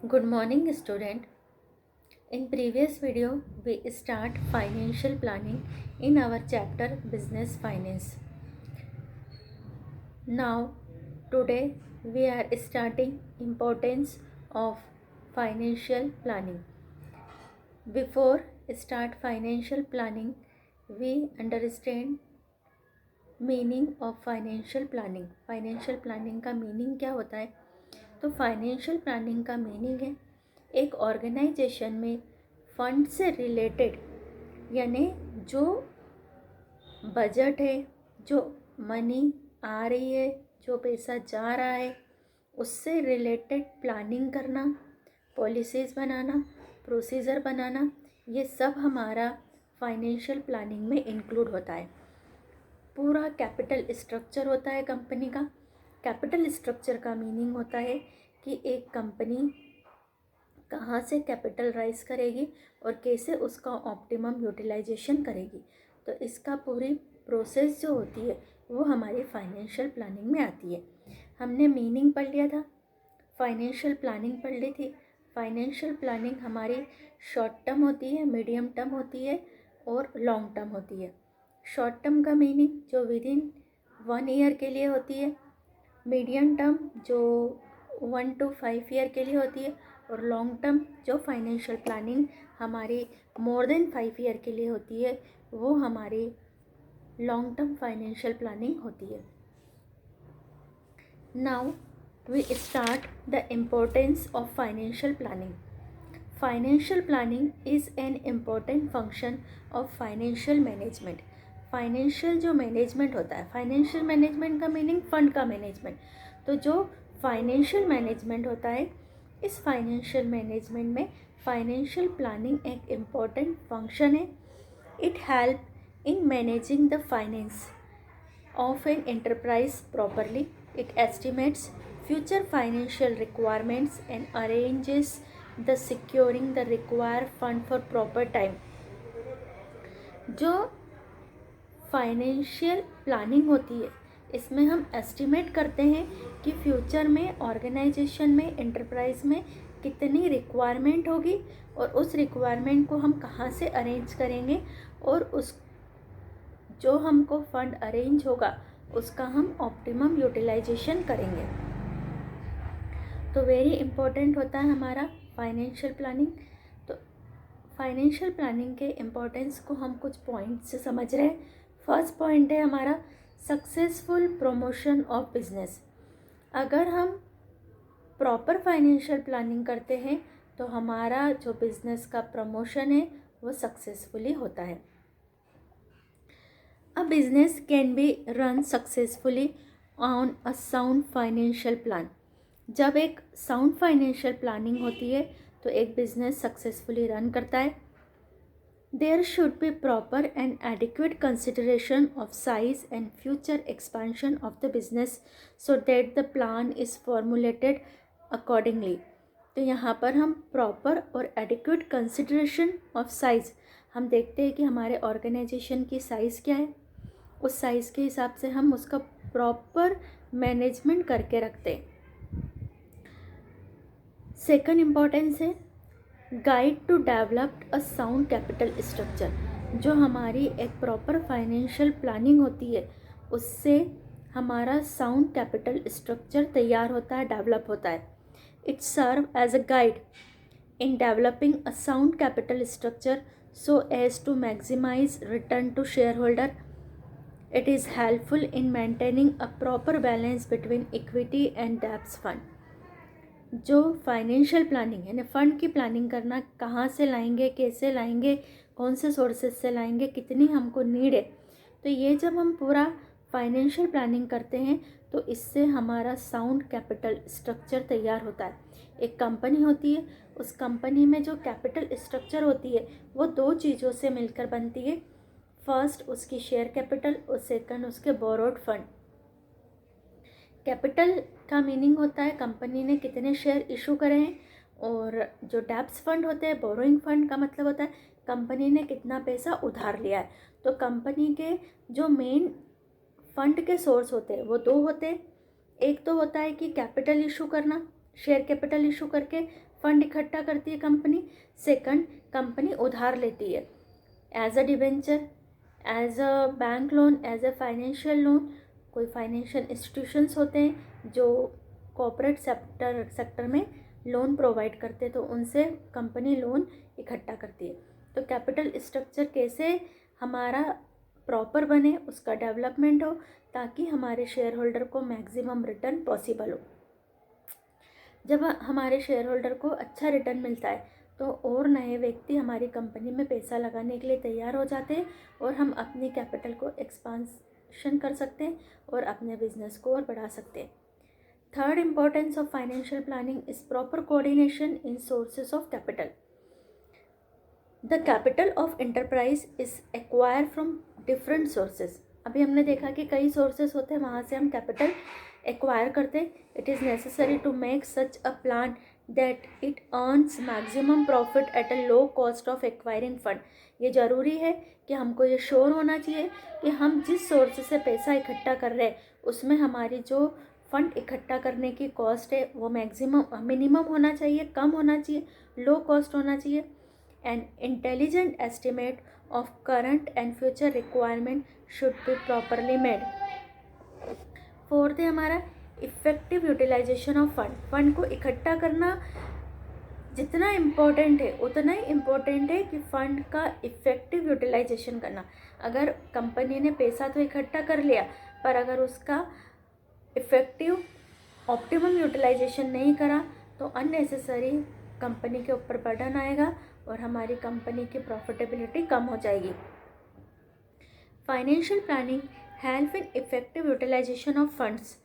Good morning, student. In previous video, we start financial planning in our chapter Business Finance. Now, today we are starting importance of financial planning. Before start financial planning, we understand meaning of financial planning. Financial planning का meaning क्या होता है? तो financial planning का meaning है एक organisation में fund से रिलेटेड, यानी जो बजट है, जो मनी आ रही है, जो पैसा जा रहा है, उससे रिलेटेड प्लानिंग करना, पॉलिसीज़ बनाना, प्रोसीजर बनाना, ये सब हमारा फाइनेंशियल प्लानिंग में इंक्लूड होता है. पूरा कैपिटल स्ट्रक्चर होता है कंपनी का. कैपिटल स्ट्रक्चर का मीनिंग होता है कि एक कंपनी कहाँ से कैपिटल राइज करेगी और कैसे उसका ऑप्टिमम यूटिलाइजेशन करेगी. तो इसका पूरी प्रोसेस जो होती है वो हमारी फाइनेंशियल प्लानिंग में आती है. हमने मीनिंग पढ़ लिया था, फाइनेंशियल प्लानिंग पढ़ ली थी. फाइनेंशियल प्लानिंग हमारी शॉर्ट टर्म होती है, मीडियम टर्म होती है और लॉन्ग टर्म होती है. शॉर्ट टर्म का मीनिंग जो विद इन 1 ईयर के लिए होती है, मीडियम टर्म जो 1 to 5 ईयर के लिए होती है, और लॉन्ग टर्म जो फाइनेंशियल प्लानिंग हमारी मोर देन 5 ईयर के लिए होती है, वो हमारी लॉन्ग टर्म फाइनेंशियल प्लानिंग होती है. Now we start the importance of financial planning. Financial planning is an important function of financial management. Financial जो मैनेजमेंट होता है, फाइनेंशियल मैनेजमेंट का मीनिंग फंड का मैनेजमेंट. तो जो फाइनेंशियल मैनेजमेंट होता है, इस फाइनेंशियल मैनेजमेंट में फाइनेंशियल प्लानिंग एक इम्पॉर्टेंट फंक्शन है. It help in managing the finance of an enterprise properly. It estimates future financial requirements and arranges the securing the require fund for proper time. जो financial planning होती है, इसमें हम estimate करते हैं कि फ्यूचर में ऑर्गेनाइजेशन में, एंटरप्राइज में कितनी रिक्वायरमेंट होगी और उस रिक्वायरमेंट को हम कहाँ से अरेंज करेंगे, और उस जो हमको फंड अरेंज होगा उसका हम ऑप्टिमम यूटिलाइजेशन करेंगे. तो वेरी इम्पोर्टेंट होता है हमारा फाइनेंशियल प्लानिंग. तो फाइनेंशियल प्लानिंग के इम्पोर्टेंस को हम कुछ पॉइंट से समझ रहे हैं. फर्स्ट पॉइंट है हमारा सक्सेसफुल प्रमोशन ऑफ बिजनेस. अगर हम प्रॉपर फाइनेंशियल प्लानिंग करते हैं तो हमारा जो बिजनेस का प्रमोशन है वो सक्सेसफुली होता है. A business can be run successfully on a sound financial plan. जब एक साउंड फाइनेंशियल प्लानिंग होती है तो एक बिजनेस सक्सेसफुली रन करता है. There should be proper and adequate consideration of size and future expansion of the business so that the plan is formulated accordingly. तो यहाँ पर हम प्रॉपर और एडिक्वेट कंसिडरेशन ऑफ साइज़, हम देखते हैं कि हमारे ऑर्गेनाइजेशन की साइज़ क्या है, उस साइज़ के हिसाब से हम उसका प्रॉपर मैनेजमेंट करके रखते हैं. सेकंड इम्पॉर्टेंस है guide to develop a sound capital structure. जो हमारी एक प्रॉपर फाइनेंशियल प्लानिंग होती है उससे हमारा साउंड कैपिटल स्ट्रक्चर तैयार होता है, डेवलप होता है. It serve as a guide in developing a sound capital structure so as to maximise return to share holder. It is helpful in maintaining a proper balance between equity and debts fund. जो financial planning यानी fund की planning करना, कहाँ से लाएंगे, कैसे लाएंगे, कौन से सोर्सेज से लाएंगे, कितनी हमको नीड है, तो ये जब हम पूरा फाइनेंशियल प्लानिंग करते हैं तो इससे हमारा साउंड कैपिटल स्ट्रक्चर तैयार होता है. एक कंपनी होती है, उस कंपनी में जो कैपिटल स्ट्रक्चर होती है वो 2 चीज़ों से मिलकर बनती है. फर्स्ट उसकी शेयर कैपिटल और सेकंड उसके बोरोड फंड. कैपिटल का मीनिंग होता है कंपनी ने कितने शेयर इशू करे हैं, और जो डेब्ट्स फंड होते हैं, बोरोइंग फंड का मतलब होता है कंपनी ने कितना पैसा उधार लिया है. तो कंपनी के जो मेन फंड के सोर्स होते हैं वो 2 होते हैं. एक तो होता है कि कैपिटल इशू करना, शेयर कैपिटल इशू करके फंड इकट्ठा करती है कंपनी। सेकंड, कंपनी उधार लेती है as a debenture, as a bank loan, as a financial loan. कोई फाइनेंशियल इंस्टीट्यूशंस होते हैं जो कॉर्पोरेट सेक्टर में लोन प्रोवाइड करते हैं, तो उनसे कंपनी लोन इकट्ठा करती है। तो कैपिटल स्ट्रक्चर कैसे हमारा प्रॉपर बने, उसका डेवलपमेंट हो, ताकि हमारे शेयर होल्डर को मैक्सिमम रिटर्न पॉसिबल हो। जब हमारे शेयर होल्डर को अच्छा रिटर्न मिलता है तो और नए व्यक्ति हमारी कंपनी में पैसा लगाने के लिए तैयार हो जाते हैं और हम अपनी कैपिटल को एक्सपांशन कर सकते हैं और अपने बिजनेस को और बढ़ा सकते हैं। Third importance of financial planning is proper coordination in sources of capital. The capital of enterprise is acquire from different sources. अभी हमने देखा कि कई सोर्सेज होते हैं, वहाँ से हम कैपिटल एक्वायर करते। It is necessary to make such a plan that it earns maximum profit at a low cost of acquiring fund. ये ज़रूरी है कि हमको ये श्योर होना चाहिए कि हम जिस सोर्स से पैसा इकट्ठा कर रहे हैं उसमें हमारी जो फंड इकट्ठा करने की कॉस्ट है वो मिनिमम होना चाहिए, कम होना चाहिए, लो कॉस्ट होना चाहिए। An intelligent estimate of current and future requirement should be properly made. Fourth है हमारा effective utilisation of fund. Fund को इकट्ठा करना जितना इम्पोर्टेंट है उतना ही इम्पोर्टेंट है कि फंड का इफ़ेक्टिव यूटिलाइजेशन करना। अगर कंपनी ने पैसा तो इकट्ठा कर लिया पर अगर उसका इफ़ेक्टिव ऑप्टिमम यूटिलाइजेशन नहीं करा तो अननेसेसरी कंपनी के ऊपर बर्डन आएगा और हमारी कंपनी की प्रॉफिटेबिलिटी कम हो जाएगी। Financial planning help in effective utilisation of funds.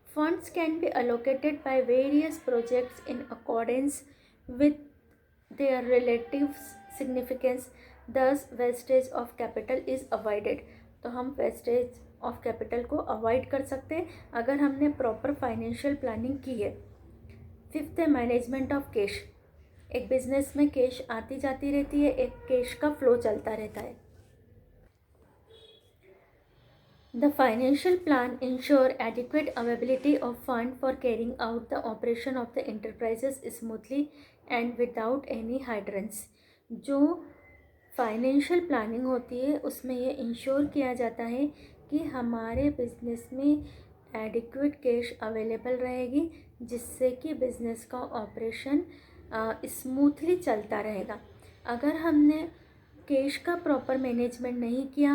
Funds can be allocated by various projects in accordance with their relative significance, thus wastage of capital is avoided. तो हम वेस्टेज ऑफ कैपिटल को avoid कर सकते हैं अगर हमने proper financial planning की है। फिफ्थ है मैनेजमेंट ऑफ कैश। एक बिजनेस में कैश आती जाती रहती है, एक कैश का फ्लो चलता रहता है। The financial plan ensure adequate availability of fund for carrying out the operation of the enterprises smoothly and without any hindrance. जो फाइनेंशियल प्लानिंग होती है उसमें ये इंश्योर किया जाता है कि हमारे बिजनेस में एडिक्वेट कैश अवेलेबल रहेगी, जिससे कि बिजनेस का ऑपरेशन स्मूथली चलता रहेगा। अगर हमने कैश का प्रॉपर मैनेजमेंट नहीं किया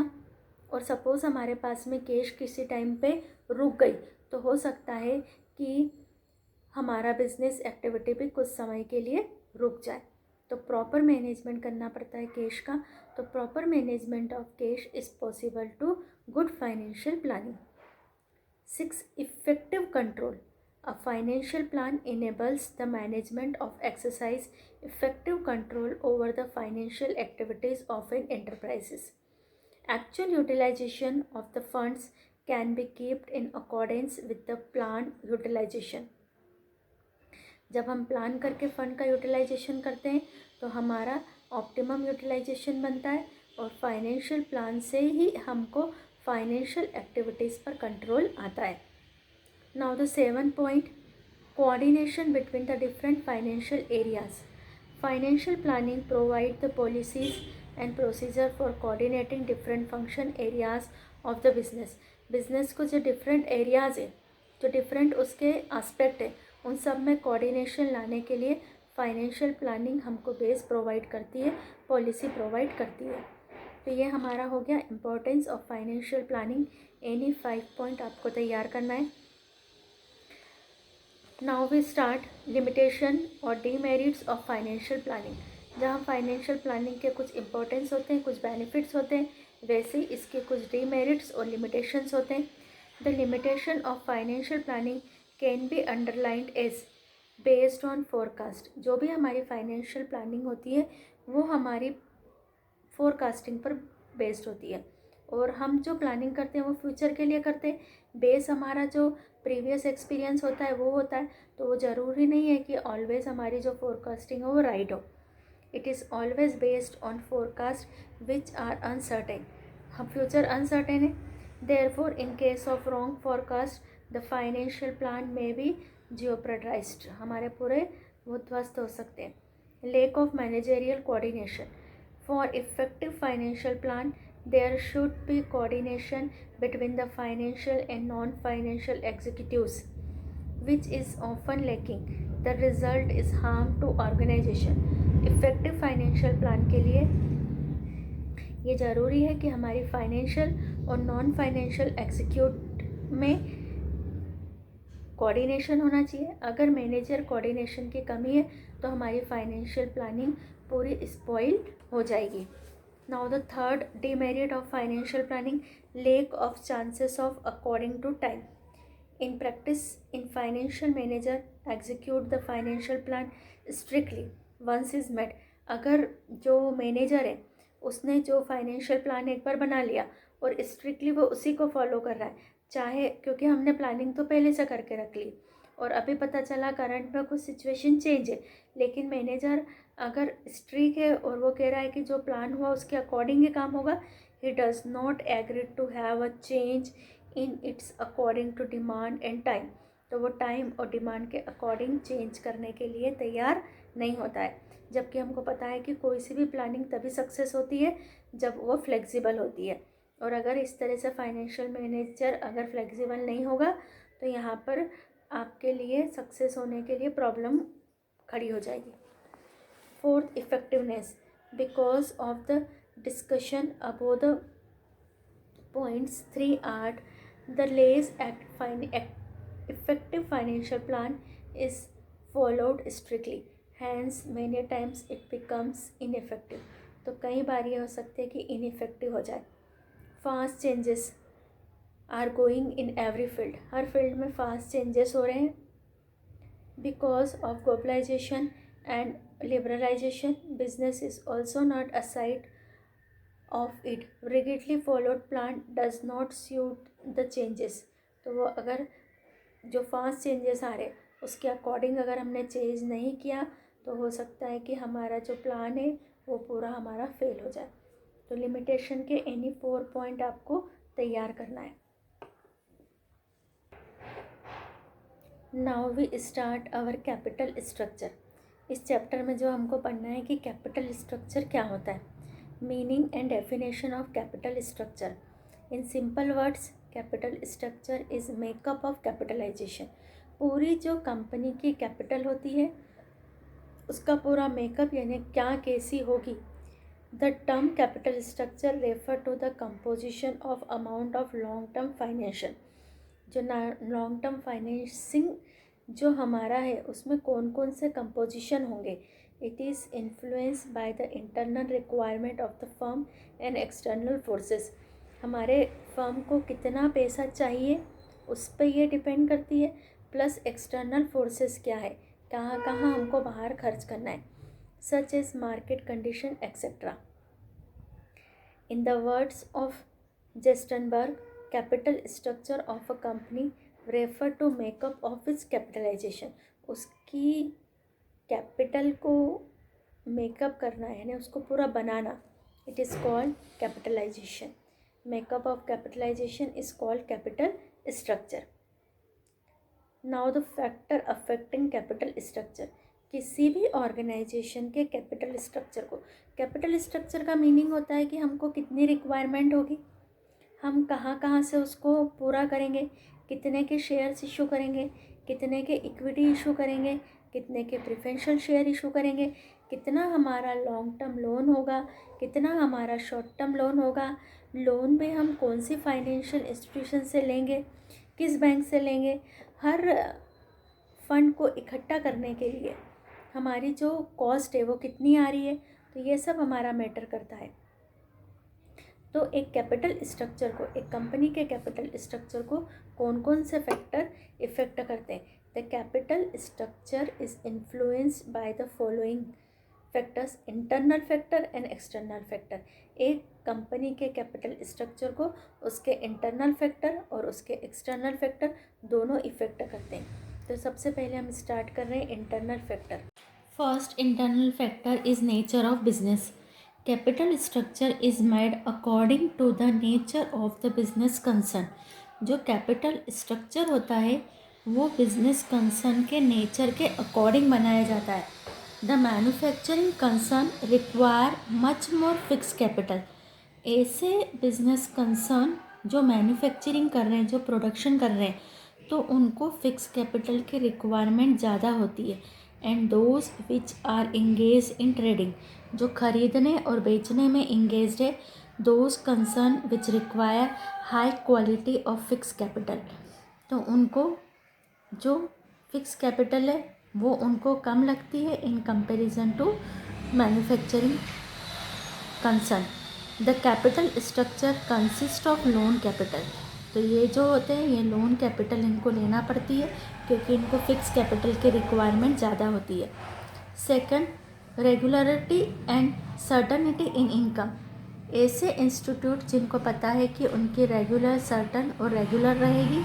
और सपोज़ हमारे पास में कैश किसी टाइम पे रुक गई तो हो सकता है कि हमारा बिजनेस एक्टिविटी भी कुछ समय के लिए रुक जाए। तो प्रॉपर मैनेजमेंट करना पड़ता है कैश का। तो proper management of cash is possible to good financial planning. 6. Effective control. A financial plan enables the management of exercise effective control over the financial activities of an enterprises. Actual utilization of the funds can be kept in accordance with the plan utilization. जब हम plan करके fund का utilisation करते हैं तो हमारा optimum utilisation बनता है और फाइनेंशियल प्लान से ही हमको फाइनेंशियल एक्टिविटीज़ पर कंट्रोल आता है। Now the 7th point, coordination between the different financial areas. Financial planning provide the policies and procedure for coordinating different function areas of the business. Business को जो different areas है, जो different उसके aspect है, उन सब में कोऑर्डिनेशन लाने के लिए फाइनेंशियल प्लानिंग हमको बेस प्रोवाइड करती है, पॉलिसी प्रोवाइड करती है। तो ये हमारा हो गया importance of financial planning. Any 5 point आपको तैयार करना है। नाउ वी स्टार्ट लिमिटेशन और डीमेरिट्स ऑफ फाइनेंशियल प्लानिंग। जहाँ फाइनेंशियल प्लानिंग के कुछ इंपॉर्टेंस होते हैं, कुछ बेनिफिट्स होते हैं, वैसे ही इसके कुछ डीमेरिट्स और लिमिटेशंस होते हैं। The limitation of financial planning can be underlined as based on forecast. जो भी हमारी फाइनेंशियल प्लानिंग होती है वो हमारी फोरकास्टिंग पर बेस्ड होती है और हम जो प्लानिंग करते हैं वो फ्यूचर के लिए करते हैं। बेस हमारा जो प्रीवियस एक्सपीरियंस होता है वो होता है, तो वो ज़रूरी नहीं है कि ऑलवेज़ हमारी जो फोरकास्टिंग हो वो राइट हो। It is always based on forecast which are uncertain. हम फ्यूचर अनसर्टेन है, therefore in case of wrong forecast the financial plan may be jeopardised. हमारे पूरे वो ध्वस्त हो सकते हैं. Lack of managerial coordination. For effective financial plan there should be coordination between the financial and non-financial executives, which is often lacking. The result is harm to organization. Effective financial plan के लिए ये ज़रूरी है कि हमारी financial और non financial execute में coordination होना चाहिए. अगर मैनेजर कोऑर्डिनेशन की कमी है तो हमारी फाइनेंशियल प्लानिंग पूरी स्पॉइल हो जाएगी. Now the third demerit of financial planning, lack of chances of according to time. In practice, in financial manager execute the financial plan strictly once is met. अगर जो मैनेजर है उसने जो financial plan एक बार बना लिया और स्ट्रिक्टली वो उसी को फॉलो कर रहा है, चाहे क्योंकि हमने प्लानिंग तो पहले से करके रख ली और अभी पता चला करंट में कुछ सिचुएशन चेंज है, लेकिन मैनेजर अगर स्ट्रिक्ट है और वो कह रहा है कि जो प्लान हुआ उसके अकॉर्डिंग ही काम होगा, he does not agree to have a change in its according to demand and time. तो वो टाइम और डिमांड के अकॉर्डिंग चेंज करने के लिए तैयार नहीं होता है. जबकि हमको पता है कि कोई सी भी प्लानिंग तभी सक्सेस होती है जब वो फ्लेक्सिबल होती है. और अगर इस तरह से फाइनेंशियल मैनेजर अगर फ्लेक्सिबल नहीं होगा तो यहाँ पर आपके लिए सक्सेस होने के लिए प्रॉब्लम खड़ी हो जाएगी. Fourth, effectiveness. Because of the discussion above the points 3 are the lays effective financial plan is followed strictly. Hence many times it becomes ineffective. तो कई बार ये हो सकते हैं कि ineffective हो जाए. Fast changes are going in every field. Her field में fast changes हो रहे हैं. Because of globalization and liberalization, business is also not aside of it. Rigidly followed plan does not suit the changes. तो वो अगर जो fast changes आ रहे उसके अकॉर्डिंग अगर हमने चेंज नहीं किया तो हो सकता है कि हमारा जो प्लान है वो पूरा हमारा फेल हो जाए. तो लिमिटेशन के एनी 4 पॉइंट आपको तैयार करना है. Now we start our capital structure. इस चैप्टर में जो हमको पढ़ना है कि कैपिटल स्ट्रक्चर क्या होता है. Meaning and definition of capital structure. In simple words, capital structure is makeup of capitalisation. पूरी जो कंपनी की कैपिटल होती है उसका पूरा मेकअप यानी क्या कैसी होगी. The term capital structure refer to the composition of amount of long term financial. जो लॉन्ग टर्म फाइनेंसिंग जो हमारा है उसमें कौन कौन से कंपोजिशन होंगे. It is influence by the internal requirement of the firm and external forces. हमारे फर्म को कितना पैसा चाहिए उस पर ये डिपेंड करती है, प्लस एक्सटर्नल फोर्सेस क्या है, कहाँ कहाँ हमको बाहर खर्च करना है, such as market condition etcetera. In the words of Gerstenberg, capital structure of a company refer to makeup of its capitalisation. उसकी कैपिटल को मेकअप करना है यानी उसको पूरा बनाना. It is called capitalisation. Makeup of capitalisation is called capital structure. Now the factor affecting capital structure. किसी भी ऑर्गेनाइजेशन के कैपिटल स्ट्रक्चर को, कैपिटल स्ट्रक्चर का मीनिंग होता है कि हमको कितनी रिक्वायरमेंट होगी, हम कहाँ कहाँ से उसको पूरा करेंगे, कितने के शेयर्स इशू करेंगे, कितने के इक्विटी इशू करेंगे, कितने के प्रेफरेंशियल शेयर इशू करेंगे, कितना हमारा लॉन्ग टर्म लोन होगा, कितना हमारा शॉर्ट टर्म लोन होगा, लोन भी हम कौन सी फाइनेंशियल इंस्टीट्यूशन से लेंगे, किस बैंक से लेंगे. हर फंड को इकट्ठा करने के लिए हमारी जो कॉस्ट है वो कितनी आ रही है, तो ये सब हमारा मैटर करता है. तो एक कैपिटल स्ट्रक्चर को, एक कंपनी के कैपिटल स्ट्रक्चर को कौन कौन से फैक्टर इफ़ेक्ट करते हैं. The capital structure is influenced by the following factors, internal factor and external factor. एक कंपनी के कैपिटल स्ट्रक्चर को उसके इंटरनल फैक्टर और उसके एक्सटर्नल फैक्टर दोनों इफ़ेक्ट करते हैं. तो सबसे पहले हम स्टार्ट कर रहे हैं internal factor. First internal factor is nature of business. Capital structure is made according to the nature of the business concern. जो कैपिटल स्ट्रक्चर होता है वो बिजनेस कंसर्न के नेचर के अकॉर्डिंग बनाया जाता है। The manufacturing concern require much more fix capital. ऐसे बिजनेस कंसर्न जो मैन्युफैक्चरिंग कर रहे हैं, जो प्रोडक्शन कर रहे हैं, तो उनको फिक्स कैपिटल की रिक्वायरमेंट ज़्यादा होती है। And those which are engage in trading, जो खरीदने और बेचने में इंगेज है, those concern which require high quality of fix capital, तो उनको जो फिक्स कैपिटल है वो उनको कम लगती है in comparison to manufacturing concern. The capital structure consist of loan capital, तो ये जो होते हैं ये लोन कैपिटल इनको लेना पड़ती है क्योंकि इनको फिक्स कैपिटल की रिक्वायरमेंट ज़्यादा होती है। Second, regularity and certainty in income. ऐसे इंस्टीट्यूट जिनको पता है कि उनकी रेगुलर, सर्टन और रेगुलर रहेगी,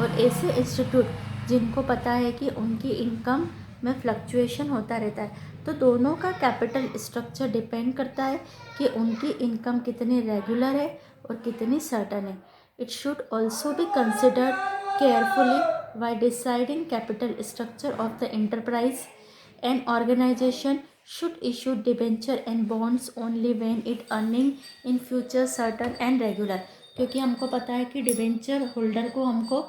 और ऐसे इंस्टीट्यूट जिनको पता है कि उनकी इनकम में फ्लक्चुएशन होता रहता है। तो दोनों का कैपिटल स्ट्रक्चर डिपेंड करता है कि उनकी इनकम कितनी रेगुलर है और कितनी सर्टन है। It should also be considered carefully while deciding capital structure of the enterprise. An organization should issue debenture and bonds only when it earning in future certain and regular, क्योंकि हमको पता है कि debenture holder को हमको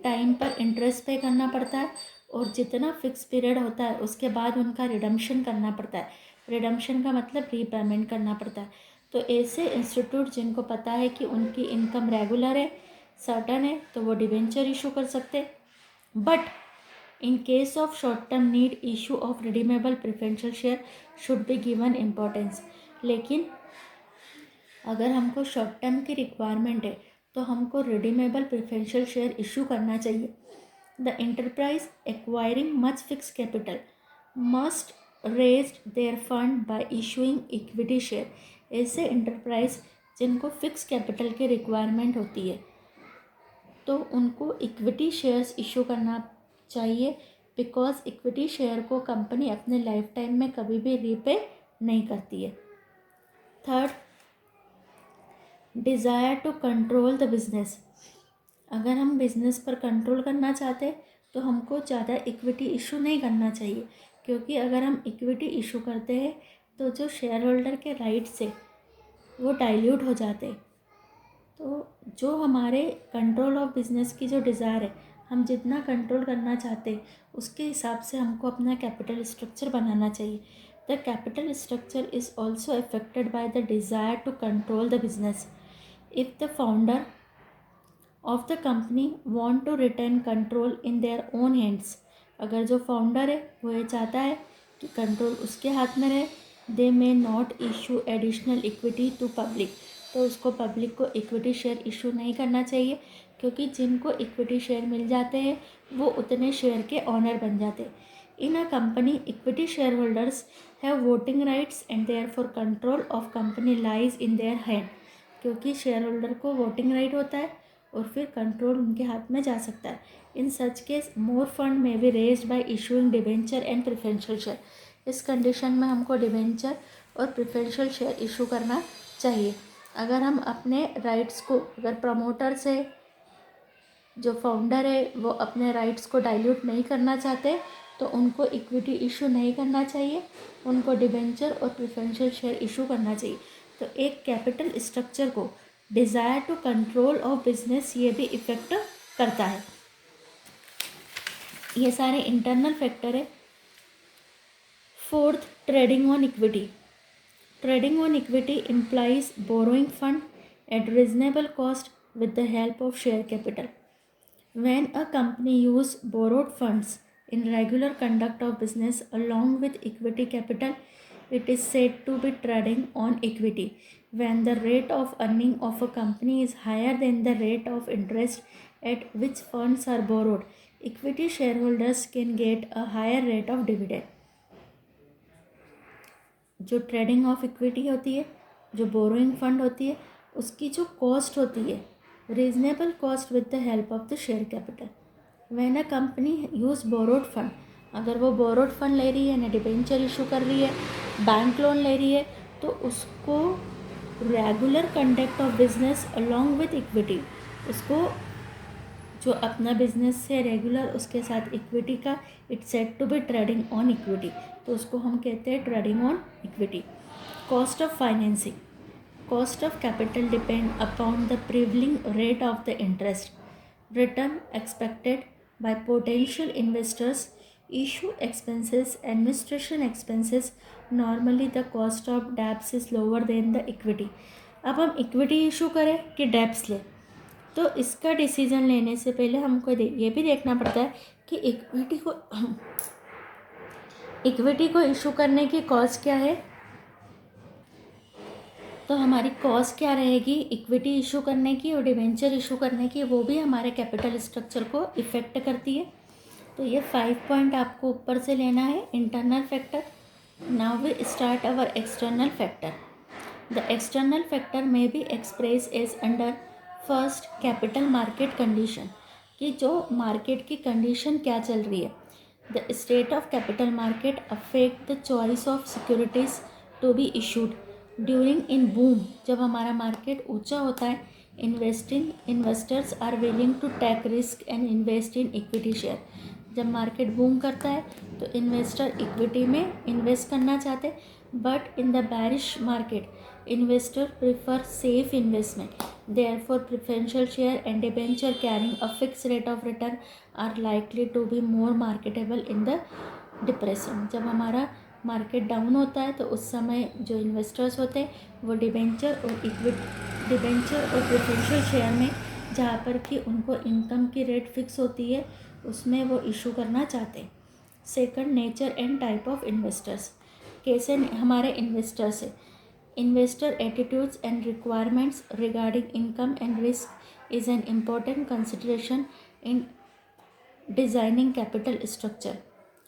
time पर interest पे करना पड़ता है और जितना फिक्स पीरियड होता है उसके बाद उनका रिडम्पशन करना पड़ता है। रिडम्पशन का मतलब रीपेमेंट करना पड़ता है। तो ऐसे इंस्टीट्यूट जिनको पता है कि उनकी इनकम रेगुलर है, सर्टन है, तो वो डिबेंचर इशू कर सकते हैं। But in case of short term need, issue of redeemable preferential share should be given importance। लेकिन अगर हमको शॉर्ट टर्म की रिक्वायरमेंट है तो हमको रिडीमेबल प्रेफरेंशियल शेयर इशू करना चाहिए। The enterprise acquiring much fix capital must raise their fund by issuing equity share. ऐसे एंटरप्राइज जिनको फिक्स कैपिटल की रिक्वायरमेंट होती है तो उनको इक्विटी शेयर्स इशू करना चाहिए, बिकॉज इक्विटी शेयर को कंपनी अपने लाइफ टाइम में कभी भी रीपे नहीं करती है। Third, desire to control the business. अगर हम बिजनेस पर कंट्रोल करना चाहते हैं तो हमको ज़्यादा इक्विटी इशू नहीं करना चाहिए, क्योंकि अगर हम इक्विटी इशू करते हैं तो जो शेयर होल्डर के राइट्स है वो डाइल्यूट हो जाते हैं। तो जो हमारे कंट्रोल ऑफ बिजनेस की जो डिज़ायर है, हम जितना कंट्रोल करना चाहते हैं उसके हिसाब से हमको अपना कैपिटल स्ट्रक्चर बनाना चाहिए। The capital structure is also affected by the desire to control the business. If the founder of the company want to retain control in their own hands, अगर जो फाउंडर है वो ये चाहता है कि कंट्रोल उसके हाथ में रहे, they may not issue additional equity to public, तो उसको पब्लिक को इक्विटी शेयर इशू नहीं करना चाहिए, क्योंकि जिनको इक्विटी शेयर मिल जाते हैं वो उतने शेयर के ऑनर बन जाते हैं। In a company equity share holders have voting rights and therefore control of company lies in their hand, क्योंकि शेयर होल्डर को वोटिंग राइट होता है और फिर कंट्रोल उनके हाथ में जा सकता है। In such case more fund may be raised by issuing debenture and preferential share. इस कंडीशन में हमको डिबेंचर और प्रेफरेंशियल शेयर इशू करना चाहिए। अगर हम अपने राइट्स को, अगर प्रमोटर से जो फाउंडर है वो अपने राइट्स को डाइल्यूट नहीं करना चाहते तो उनको इक्विटी इशू नहीं करना चाहिए, उनको डिबेंचर और प्रेफरेंशियल शेयर इशू करना चाहिए। तो एक कैपिटल स्ट्रक्चर को desire to control of business ये भी इफ़ेक्ट करता है। ये सारे इंटरनल फैक्टर है। Fourth, trading on equity. Trading on equity implies borrowing fund at reasonable cost with the help of share capital. When a company use borrowed funds in regular conduct of business along with equity capital, it is said to be trading on equity. When the rate of earning of a company is higher than the rate of interest at which funds are borrowed, equity shareholders can get a higher rate of dividend. जो trading of equity होती है, जो borrowing fund होती है, उसकी जो cost होती है reasonable cost with the help of the share capital. When a company use borrowed fund, अगर वो बोरोड फंड ले रही है ना, डिबेंचर इशू कर रही है, बैंक लोन ले रही है, तो उसको regular conduct of business along with equity, उसको जो अपना बिजनेस से रेगुलर उसके साथ इक्विटी का it's said to be trading on equity, तो उसको हम कहते हैं trading on equity. Cost of financing, cost of capital depend upon the prevailing rate of the interest, return expected by potential investors, issue expenses, administration expenses, normally the cost of DAPS is lower than the equity। अब हम equity issue करें कि debts लें, तो इसका decision लेने से पहले हमको ये भी देखना पड़ता है कि इक्विटी को इशू करने की कॉस्ट क्या है। तो हमारी कॉस्ट क्या रहेगी इक्विटी इशू करने की और डिवेंचर इशू करने की, वो भी हमारे कैपिटल स्ट्रक्चर को इफ़ेक्ट करती है। तो ये 5 पॉइंट आपको ऊपर से लेना है। Internal factor, now we start our external factor. The external factor may be express as under first capital market condition, कि जो मार्केट की कंडीशन क्या चल रही है। The state of capital market affect the choice of securities to be issued during in boom. जब हमारा market ऊंचा होता है, investors are willing to take risk and invest in equity share. जब मार्केट बूम करता है तो इन्वेस्टर इक्विटी में इन्वेस्ट करना चाहते, but in the bearish market investor prefer safe investment, therefore preferential share and debenture carrying a fix rate of return are likely to be more marketable in the depression. जब हमारा market down होता है तो उस समय जो investors होते हैं वो डिबेंचर और प्रेफरेंशियल शेयर में, जहाँ पर कि उनको इनकम की रेट फिक्स होती है, उसमें वो इशू करना चाहते हैं। Second, nature and type of investors. कैसे हमारे इन्वेस्टर्स है। Investor attitudes and requirements regarding income and risk is an important consideration in designing capital structure.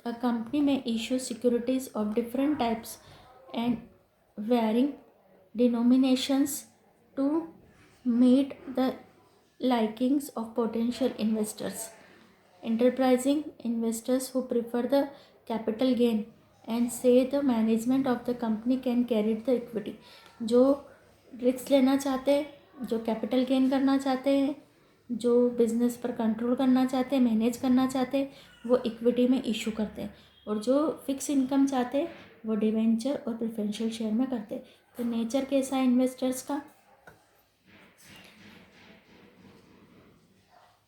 A company may issue securities of different types and varying denominations to meet the likings of potential investors. Enterprising investors who prefer the capital gain and say the management of the company can carry the equity. जो risk लेना चाहते हैं, जो capital gain करना चाहते हैं, जो business पर कंट्रोल करना चाहते हैं, मैनेज करना चाहते हैं, वो इक्विटी में इशू करते हैं, और जो फिक्स इनकम चाहते हैं वो डिवेंचर और प्रेफरेंशियल शेयर में करते हैं। तो नेचर कैसा है इन्वेस्टर्स का।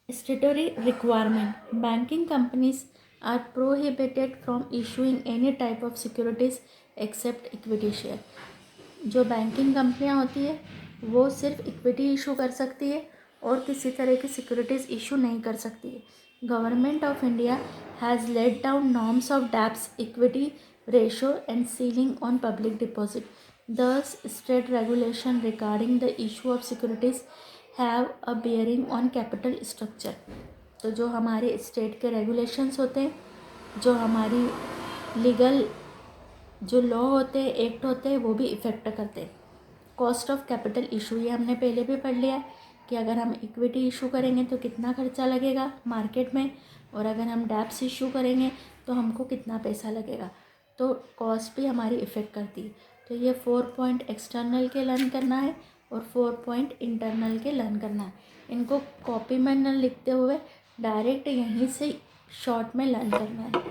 Statutory requirement, banking companies are prohibited from issuing any type of securities except equity share. जो बैंकिंग कंपनियां होती है वो सिर्फ इक्विटी इशू कर सकती है और किसी तरह की सिक्योरिटीज़ इशू नहीं कर सकती है। Government of India has laid down norms of debts equity ratio and ceiling on public deposit. Thus state regulation regarding the issue of securities have a bearing on capital structure. तो जो हमारे state के regulations होते हैं, जो हमारी legal जो law होते हैं, एक्ट होते हैं, वो भी इफ़ेक्ट करते हैं। कॉस्ट ऑफ कैपिटल इशू, ये हमने पहले भी पढ़ लिया है कि अगर हम इक्विटी इशू करेंगे तो कितना खर्चा लगेगा मार्केट में, और अगर हम डैप्स इशू करेंगे तो हमको कितना पैसा लगेगा। तो कॉस्ट भी हमारी इफ़ेक्ट करती है। तो ये 4 पॉइंट एक्सटर्नल के लर्न करना है और 4 पॉइंट इंटरनल के लर्न करना है। इनको कॉपी में न लिखते हुए डायरेक्ट यहीं से शॉर्ट में लर्न करना है।